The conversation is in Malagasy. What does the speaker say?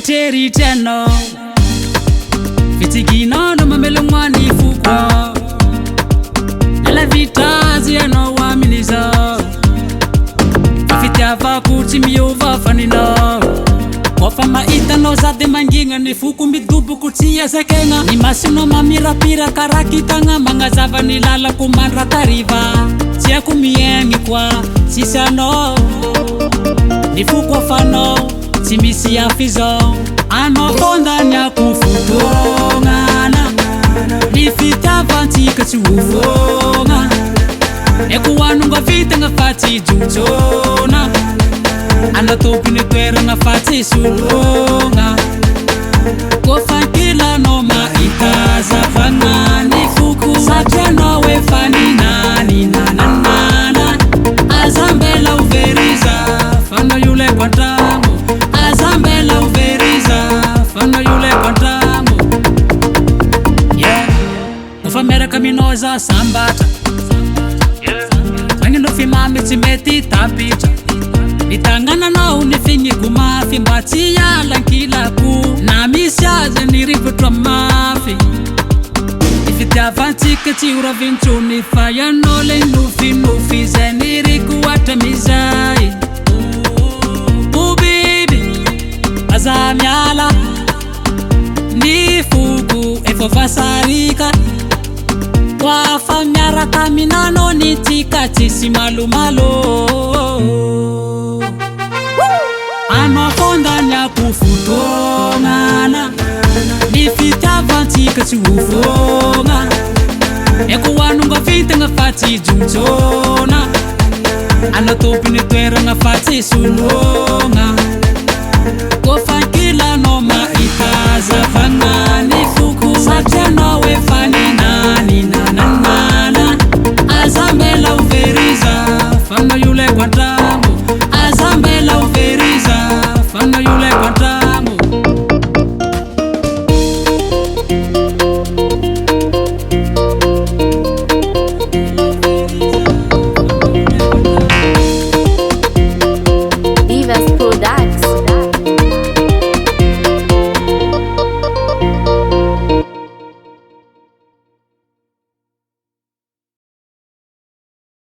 Ritano Fitigino no mamelomani fuko Nella vita ziano wa miliza Fitiava kuti miova fanino Wafama itano zade manginga ni fuku midubu kutia sekenga Ni masino mamira pira karakitanga Mangazava ni lala kumandra tariva Tia kumiengi kwa sisano Ni fuku wafano Timisi ya fizo Ano fonda nya kufutongana Nifita vantika chufonga Ekuwanu nga vita nga fati jutona Ano topi ni kwera nga fati sulonga Kofakila no maitaza fana Nifuku sacha no we fani nani nananana Azambela uveriza Fano yule kwa tango Azambela uveriza Fano yule kwa tango Yeah Mufamera kaminoza sambata Tangi no fimami timeti tapita Nitangana na unifinyi kumafi Mbati ya lankila ku Na misyaze nirivutwa mafi Ifiti avanti kati uravinchu Nifaya nole nufi nufi Zeniri kuwata mizai Azamyala Nifugu efofasarika Wafamyara kaminano nitika tisi malu Anakonda nya kufutongana Nifita vantika chufonga Ekuwanu nga vita nga fati jutona Anatopi ni twera nga fati sulonga